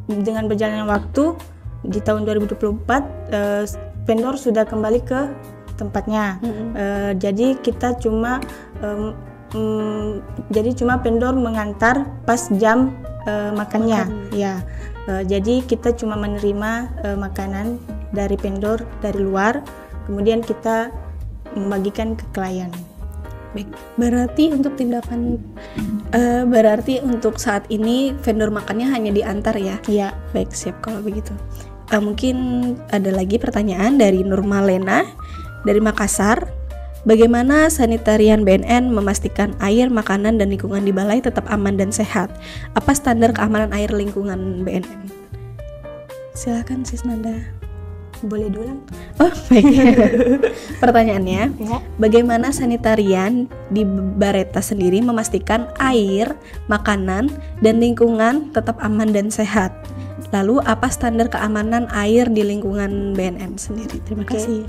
dengan berjalannya waktu di tahun 2024 vendor sudah kembali ke tempatnya. Jadi kita cuma vendor mengantar pas jam makannya. Ya. Jadi kita cuma menerima makanan dari vendor dari luar, kemudian kita membagikan ke klien. Baik, berarti untuk tindakan berarti untuk saat ini vendor makannya hanya diantar ya? Iya. Baik, siap kalau begitu. Mungkin ada lagi pertanyaan dari Nurmalena dari Makassar. Bagaimana sanitarian BNN memastikan air, makanan, dan lingkungan di balai tetap aman dan sehat? Apa standar keamanan air lingkungan BNN? Silakan Sis Nanda. Boleh dulu? Oh, baik. Pertanyaannya, Ya. bagaimana sanitarian di Bareta sendiri memastikan air, makanan, dan lingkungan tetap aman dan sehat? Lalu apa standar keamanan air di lingkungan BNN sendiri? Terima kasih.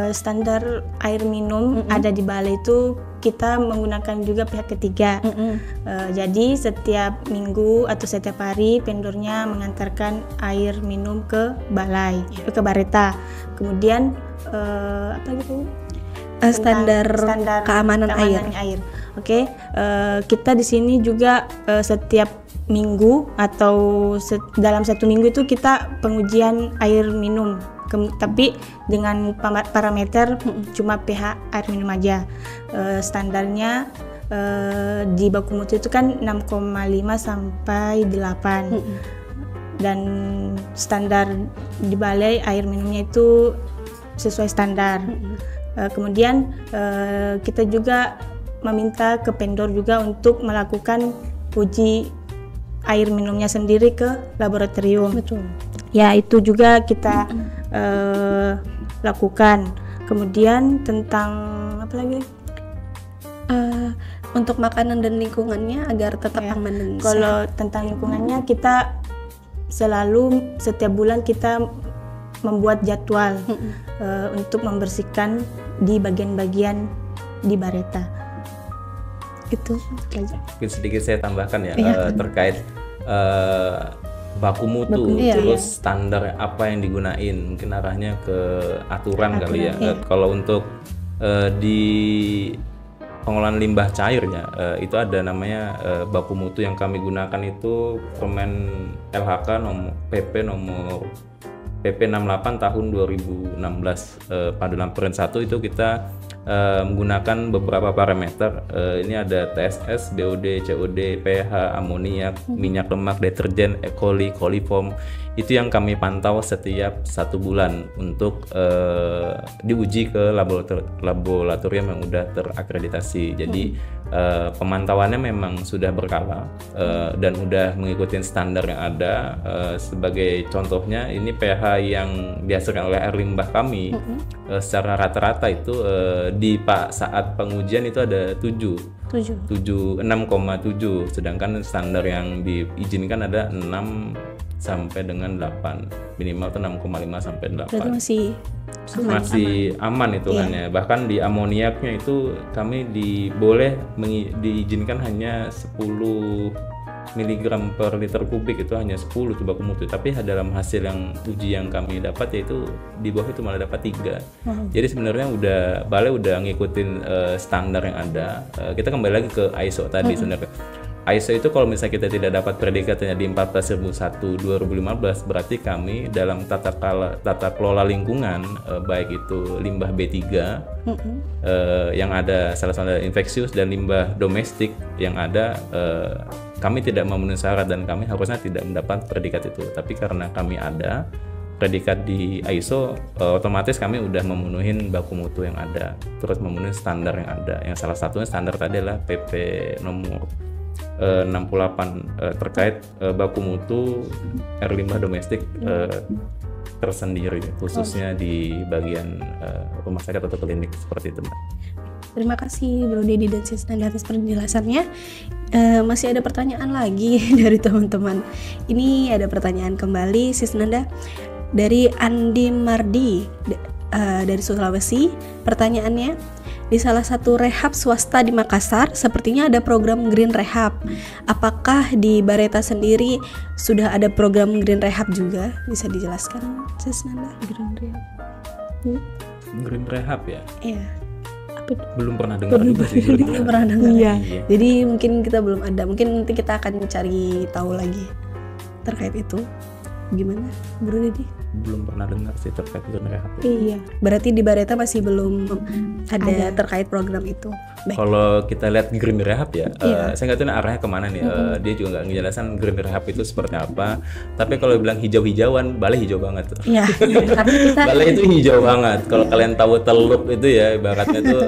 Standar air minum ada di balai itu kita menggunakan juga pihak ketiga. Jadi setiap minggu atau setiap hari vendornya mengantarkan air minum ke balai, ke Bareta. Kemudian apa gitu? Standar keamanan air. Oke, kita di sini juga setiap minggu atau dalam satu minggu itu kita pengujian air minum, tapi dengan parameter cuma pH air minum aja. Standarnya di baku mutu itu kan 6,5 sampai 8. Dan standar di balai air minumnya itu sesuai standar. Kemudian kita juga meminta ke vendor juga untuk melakukan uji air minumnya sendiri ke laboratorium. Betul. Ya, itu juga kita lakukan. Kemudian tentang apa lagi? Untuk makanan dan lingkungannya agar tetap aman dan sehat. Kalau tentang lingkungannya, kita selalu setiap bulan kita membuat jadwal untuk membersihkan di bagian-bagian di Bareta. Itu aja. Mungkin sedikit saya tambahkan ya, terkait baku mutu, terus standar apa yang digunain, mungkin arahnya ke aturan kali ya. Kalau untuk di pengolahan limbah cairnya, itu ada namanya baku mutu yang kami gunakan itu Permen LHK nomor PP 68 tahun 2016. Pada lampiran 1 itu kita menggunakan beberapa parameter. Ini ada TSS, BOD, COD, pH, amoniak, minyak lemak, deterjen, E. coli, coliform. Itu yang kami pantau setiap 1 bulan untuk diuji ke laboratorium yang udah terakreditasi. Jadi pemantauannya memang sudah berkala dan udah mengikuti standar yang ada. Sebagai contohnya, ini pH yang dihasilkan oleh air limbah kami secara rata-rata itu di saat pengujian itu ada 6,7, sedangkan standar yang diizinkan ada 6 sampai dengan 8, minimal tuh 6,5 sampai 8. Berarti masih aman hitungannya. Bahkan di amoniaknya itu kami diizinkan hanya 10 mg per liter kubik, itu hanya 10 tuh baku mutu, tapi dalam hasil uji yang kami dapat yaitu di bawah itu malah dapat 3. Jadi sebenarnya balai udah ngikutin standar yang ada. Kita kembali lagi ke ISO tadi sebenarnya. ISO itu kalau misalnya kita tidak dapat predikatnya di 14001/2015, berarti kami dalam tata kelola lingkungan, baik itu limbah B3 yang ada salah satu infeksius dan limbah domestik yang ada, kami tidak memenuhi syarat dan kami harusnya tidak mendapat predikat itu. Tapi karena kami ada predikat di ISO, otomatis kami udah memenuhi baku mutu yang ada, terus memenuhi standar yang ada. Yang salah satunya standar tadi adalah PP nomor 68 terkait baku mutu air limbah domestik tersendiri, khususnya di bagian rumah sakit atau klinik seperti itu, Mbak. Terima kasih Bro Dedi dan Sis Nanda atas penjelasannya. Masih ada pertanyaan lagi dari teman-teman. Ini ada pertanyaan kembali Sis Nanda dari Andi Mardi dari Sulawesi. Pertanyaannya, di salah satu rehab swasta di Makassar sepertinya ada program Green Rehab. Apakah di Bareta sendiri sudah ada program Green Rehab juga? Bisa dijelaskan Sis Nanda? Green Rehab. Green Rehab ya? Iya. Belum pernah dengar juga sih. Belum pernah dengar. Iya. Jadi mungkin kita belum ada. Mungkin nanti kita akan cari tahu lagi terkait itu. Gimana, Bro Dedi? Belum pernah dengar sih terkait Green Rehab. Iya. Berarti di Bareta masih belum ada terkait program itu. Baik. Kalau kita lihat Green Rehab ya, saya nggak tahu arahnya kemana nih. Dia juga nggak ngejelasin Green Rehab itu seperti apa. Tapi kalau bilang hijau-hijauan, balai hijau banget tuh. Iya. Balai itu hijau banget. Kalau kalian tahu Teluk itu ya, ibaratnya tuh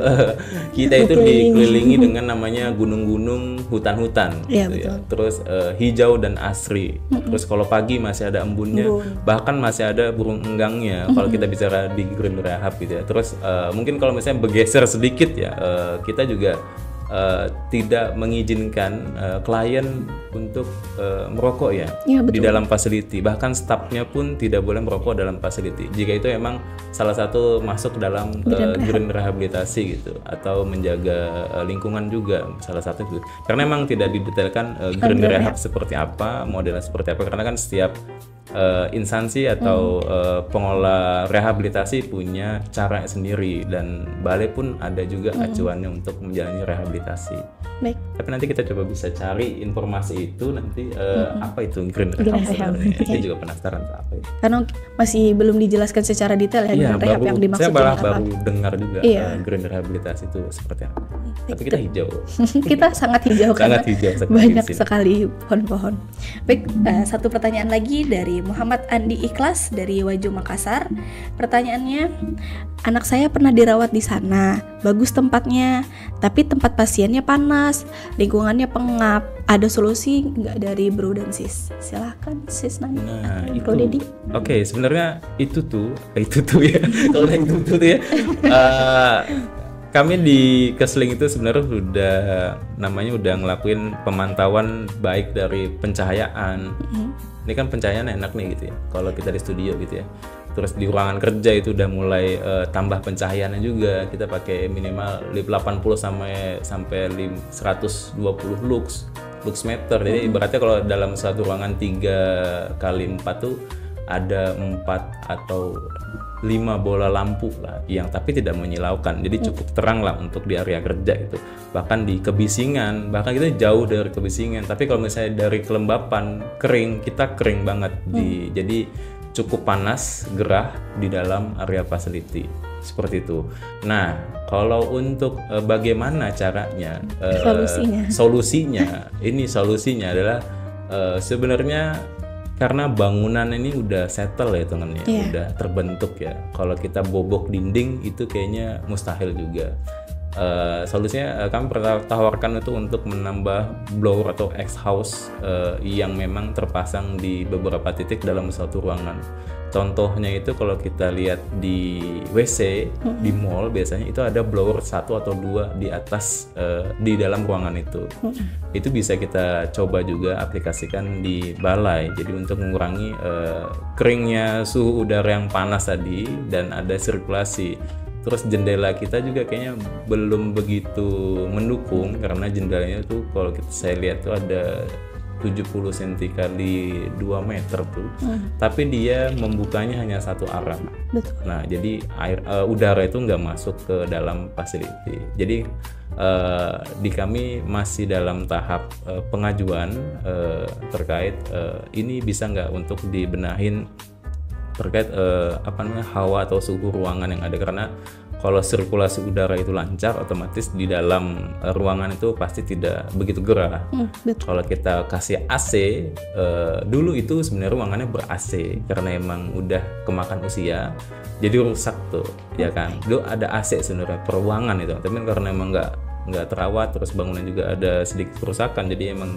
kita itu dikelilingi dengan namanya gunung-gunung, hutan-hutan. Iya, gitu betul. ya. Terus hijau dan asri. Terus kalau pagi masih ada embunnya, bahkan masih ada burung enggangnya. Kalau kita bicara di Green Rehab gitu ya. Terus mungkin kalau misalnya bergeser sedikit ya, kita juga tidak mengizinkan klien untuk merokok ya, di dalam facility. Bahkan stafnya pun tidak boleh merokok dalam facility. Jika itu emang salah satu masuk dalam green rehabilitasi gitu, atau menjaga lingkungan juga salah satu itu. Karena emang tidak didetailkan green rehab seperti apa, modelnya seperti apa. Karena kan setiap instansi atau pengelola rehabilitasi punya cara sendiri, dan balai pun ada juga acuannya untuk menjalani rehabilitasi. Baik. Tapi nanti kita coba bisa cari informasi itu nanti apa itu green rehab sebenarnya. Saya juga penasaran apa itu. Karena masih belum dijelaskan secara detail ya green rehab yang dimaksud. Saya malah apa. baru dengar juga green rehabilitasi itu seperti apa. Tapi kita hijau. Kita sangat hijau sangat karena hijau banyak sekali pohon-pohon. Baik, satu pertanyaan lagi dari Muhammad Andi Ikhlas dari Wajo Makassar. Pertanyaannya, anak saya pernah dirawat di sana, bagus tempatnya, tapi tempat pasiennya panas, lingkungannya pengap. Ada solusi nggak dari Bro dan Sis? Silahkan Sis Nanda. Nah, Bro Dedi. Oke, sebenarnya itu tuh ya. Kalau itu tuh ya. Kami di Kesling itu sebenarnya udah ngelakuin pemantauan baik dari pencahayaan. Ini kan pencahayaan enak nih gitu ya. Kalau kita di studio gitu ya. Terus di ruangan kerja itu udah mulai tambah pencahayaannya juga. Kita pakai minimal 80 sampai 120 lux meter. Jadi ibaratnya kalau dalam satu ruangan 3x4 tuh ada 4 atau 5 bola lampu lah, yang tapi tidak menyilaukan, jadi cukup terang lah untuk di area kerja itu. Bahkan di kebisingan, bahkan kita jauh dari kebisingan, tapi kalau misalnya dari kelembapan kering, kita kering banget. Jadi cukup panas, gerah di dalam area facility seperti itu. Nah, kalau untuk bagaimana caranya, solusinya adalah sebenarnya karena bangunan ini udah settle ya teman-teman, udah terbentuk ya. Kalau kita bobok dinding itu kayaknya mustahil juga. Solusinya kami pernah tawarkan itu untuk menambah blower atau exhaust yang memang terpasang di beberapa titik dalam satu ruangan. Contohnya itu kalau kita lihat di WC di mall biasanya itu ada blower 1 atau 2 di atas di dalam ruangan itu. Itu bisa kita coba juga aplikasikan di balai. Jadi untuk mengurangi keringnya suhu udara yang panas tadi dan ada sirkulasi. Terus jendela kita juga kayaknya belum begitu mendukung karena jendelanya tuh kalau saya lihat tuh ada 70 cm kali 2 meter tuh, tapi dia membukanya hanya satu arah. Betul. Nah, jadi udara itu nggak masuk ke dalam facility. Jadi di kami masih dalam tahap pengajuan terkait ini bisa nggak untuk dibenahin terkait hawa atau suhu ruangan yang ada, karena kalau sirkulasi udara itu lancar, otomatis di dalam ruangan itu pasti tidak begitu gerah. Kalau kita kasih AC, dulu itu sebenarnya ruangannya ber-AC karena emang udah kemakan usia, jadi rusak tuh, ya kan. Dulu ada AC sebenarnya per ruangan itu, tapi karena emang nggak terawat, terus bangunan juga ada sedikit kerusakan, jadi emang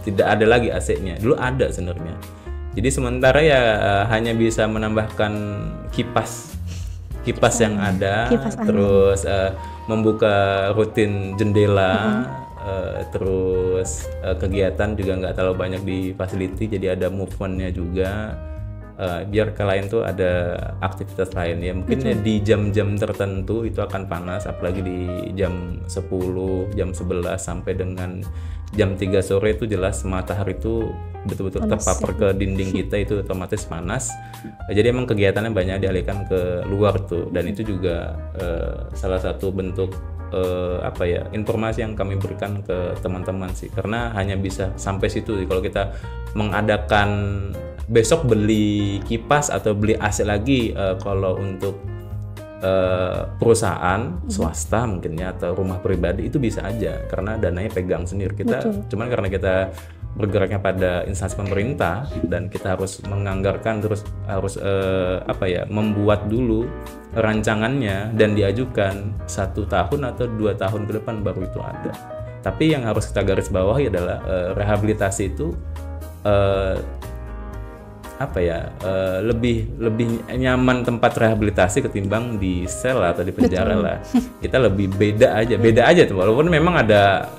tidak ada lagi AC-nya. Dulu ada sebenarnya. Jadi sementara ya hanya bisa menambahkan kipas yang ada, terus membuka rutin jendela, terus kegiatan juga nggak terlalu banyak di facility, jadi ada movementnya juga, biar klien tuh ada aktivitas lain ya. Mungkin ya di jam-jam tertentu itu akan panas, apalagi di jam 10, jam 11 sampai dengan jam 3 sore itu jelas matahari itu betul-betul terpapar ke dinding kita, itu otomatis panas. Jadi emang kegiatannya banyak dialihkan ke luar tuh, dan itu juga salah satu bentuk informasi yang kami berikan ke teman-teman sih, karena hanya bisa sampai situ. Kalau kita mengadakan besok beli kipas atau beli AC lagi, kalau untuk perusahaan swasta mungkin ya, atau rumah pribadi itu bisa aja karena dananya pegang sendiri kita. Cuman karena kita bergeraknya pada instansi pemerintah dan kita harus menganggarkan, terus harus membuat dulu rancangannya dan diajukan 1 tahun atau 2 tahun ke depan baru itu ada. Tapi yang harus kita garis bawahi adalah rehabilitasi itu lebih nyaman tempat rehabilitasi ketimbang di sel atau di penjara lah. Kita lebih beda aja tuh, walaupun memang ada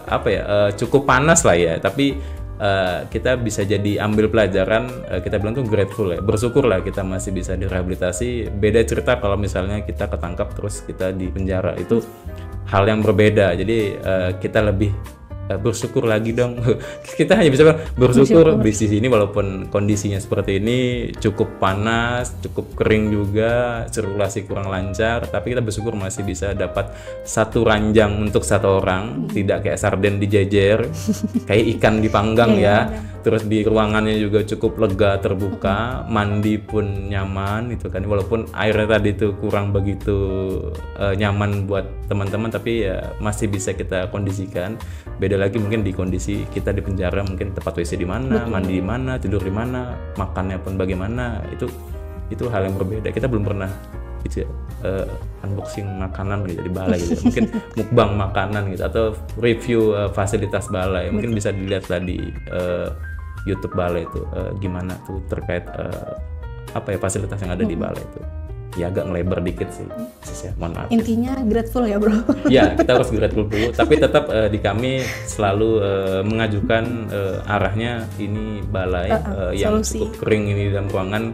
cukup panas lah ya, tapi kita bisa jadi ambil pelajaran, kita bilang tuh grateful ya, bersyukur lah kita masih bisa direhabilitasi. Beda cerita kalau misalnya kita ketangkap terus kita di penjara, itu hal yang berbeda. Jadi kita lebih bersyukur lagi dong. Kita hanya bisa bersyukur di sini walaupun kondisinya seperti ini, cukup panas, cukup kering juga, sirkulasi kurang lancar, tapi kita bersyukur masih bisa dapat 1 ranjang untuk 1 orang, tidak kayak sarden dijejer, kayak ikan dipanggang ya. Terus di ruangannya juga cukup lega, terbuka, mandi pun nyaman itu kan, walaupun airnya tadi itu kurang begitu nyaman buat teman-teman, tapi ya masih bisa kita kondisikan. Beda lagi mungkin di kondisi kita di penjara, mungkin tempat WC di mana, mandi di mana, tidur di mana, makannya pun bagaimana, itu hal yang berbeda. Kita belum pernah unboxing makanan gitu di balai gitu. Mungkin mukbang makanan gitu, atau review fasilitas balai. Mungkin bisa dilihat lah di YouTube balai itu gimana tuh terkait fasilitas yang ada di balai itu. Ya agak ngelebar dikit sih, mohon maaf. Intinya grateful ya bro. Ya, kita harus grateful dulu, tapi tetap di kami selalu mengajukan arahnya ini balai yang cukup kering ini dalam ruangan,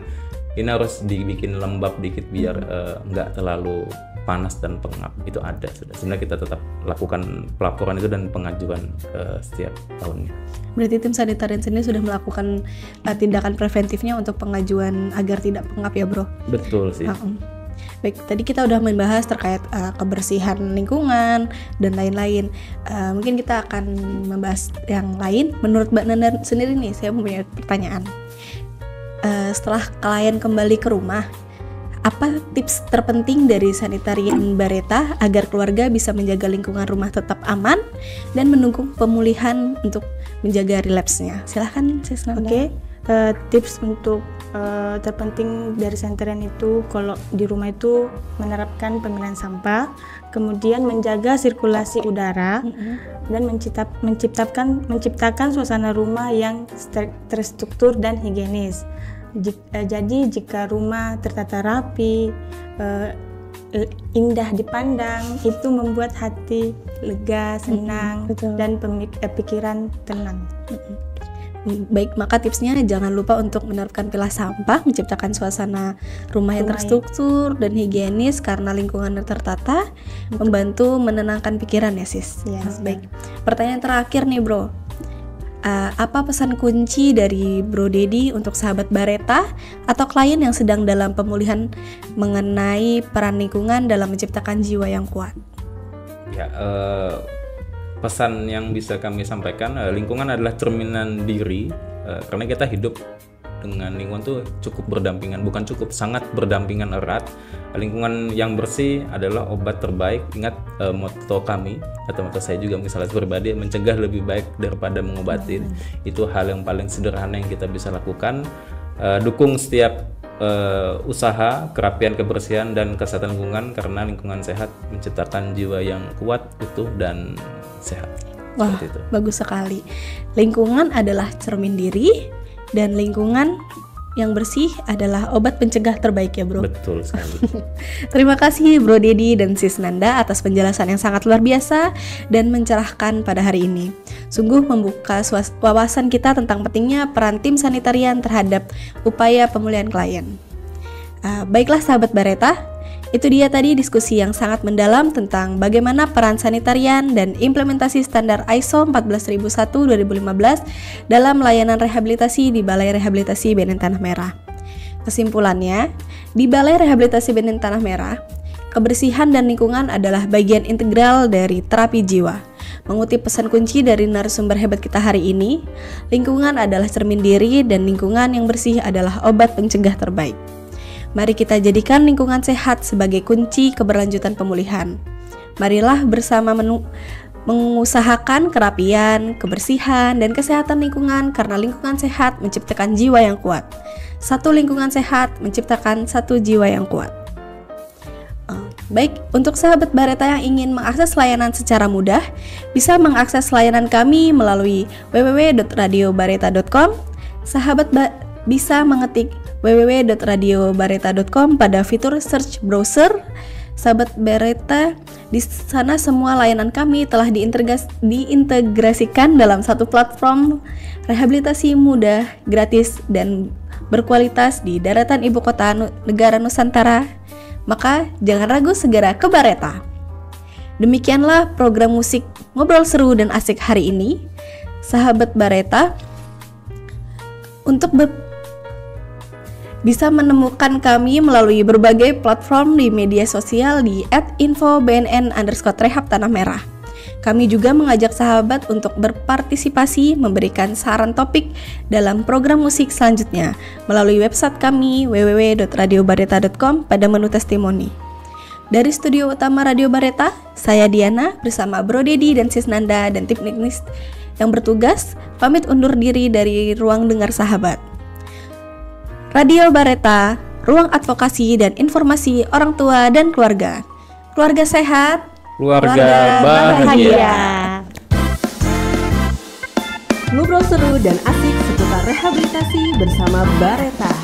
ini harus dibikin lembab dikit biar nggak terlalu panas dan pengap. Itu ada sudah. Sebenarnya kita tetap lakukan pelaporan itu dan pengajuan setiap tahunnya. Berarti tim sanitarian sendiri sudah melakukan tindakan preventifnya untuk pengajuan agar tidak pengap ya bro? Betul sih. Baik, tadi kita udah membahas terkait kebersihan lingkungan dan lain-lain. Mungkin kita akan membahas yang lain. Menurut Mbak Nanda sendiri nih, saya mempunyai pertanyaan. Setelah klien kembali ke rumah, apa tips terpenting dari Sanitarian Bareta agar keluarga bisa menjaga lingkungan rumah tetap aman dan mendukung pemulihan untuk menjaga relapse-nya? Silahkan Sis Nanda. Tips untuk terpenting dari sanitarian itu kalau di rumah itu menerapkan pemilihan sampah, kemudian menjaga sirkulasi udara, dan menciptakan suasana rumah yang terstruktur dan higienis. Jadi jika rumah tertata rapi, indah dipandang, itu membuat hati lega, senang, dan pikiran tenang. Baik, maka tipsnya jangan lupa untuk menerapkan pilah sampah, menciptakan suasana rumah yang terstruktur dan higienis karena lingkungan yang tertata, membantu menenangkan pikiran ya sis. Baik, pertanyaan terakhir nih bro, apa pesan kunci dari Bro Dedi untuk sahabat Bareta atau klien yang sedang dalam pemulihan mengenai peran lingkungan dalam menciptakan jiwa yang kuat? Ya, pesan yang bisa kami sampaikan, lingkungan adalah cerminan diri, karena kita hidup dengan lingkungan tuh cukup berdampingan, bukan cukup, sangat berdampingan erat. Lingkungan yang bersih adalah obat terbaik. Ingat motto kami atau motto saya juga misalnya pribadi, mencegah lebih baik daripada mengobati. Itu hal yang paling sederhana yang kita bisa lakukan. Dukung setiap usaha kerapian, kebersihan, dan kesehatan lingkungan, karena lingkungan sehat menciptakan jiwa yang kuat, utuh, dan sehat. Wah, bagus sekali. Lingkungan adalah cermin diri, dan lingkungan yang bersih adalah obat pencegah terbaik ya bro. Betul sekali. Terima kasih Bro Dedi dan Sis Nanda atas penjelasan yang sangat luar biasa dan mencerahkan pada hari ini. Sungguh membuka wawasan kita tentang pentingnya peran tim sanitarian terhadap upaya pemulihan klien. Baiklah sahabat Bareta, itu dia tadi diskusi yang sangat mendalam tentang bagaimana peran sanitarian dan implementasi standar ISO 14001-2015 dalam layanan rehabilitasi di Balai Rehabilitasi Benen Tanah Merah. Kesimpulannya, di Balai Rehabilitasi Benen Tanah Merah, kebersihan dan lingkungan adalah bagian integral dari terapi jiwa. Mengutip pesan kunci dari narasumber hebat kita hari ini, lingkungan adalah cermin diri dan lingkungan yang bersih adalah obat pencegah terbaik. Mari kita jadikan lingkungan sehat sebagai kunci keberlanjutan pemulihan. Marilah bersama mengusahakan kerapian, kebersihan, dan kesehatan lingkungan karena lingkungan sehat menciptakan jiwa yang kuat. Satu lingkungan sehat menciptakan satu jiwa yang kuat. Baik, untuk sahabat Bareta yang ingin mengakses layanan secara mudah, bisa mengakses layanan kami melalui www.radiobareta.com. Sahabat bisa mengetik www.radiobareta.com pada fitur search browser. Sahabat Bareta, di sana semua layanan kami telah diintegrasikan dalam satu platform rehabilitasi mudah, gratis, dan berkualitas di daratan ibu kota negara Nusantara. Maka jangan ragu, segera ke Bareta. Demikianlah program musik ngobrol seru dan asik hari ini. Sahabat Bareta, untuk bisa menemukan kami melalui berbagai platform di media sosial di @info_bnn_rehab Tanah Merah. Kami juga mengajak sahabat untuk berpartisipasi memberikan saran topik dalam program musik selanjutnya melalui website kami www.radiobareta.com pada menu testimoni. Dari studio utama Radio Bareta, saya Diana bersama Bro Dedi dan Sis Nanda dan tim teknis yang bertugas pamit undur diri dari ruang dengar sahabat. Radio Bareta, ruang advokasi dan informasi orang tua dan keluarga. Keluarga sehat, keluarga bahagia. Ngobrol seru dan asik seputar rehabilitasi bersama Bareta.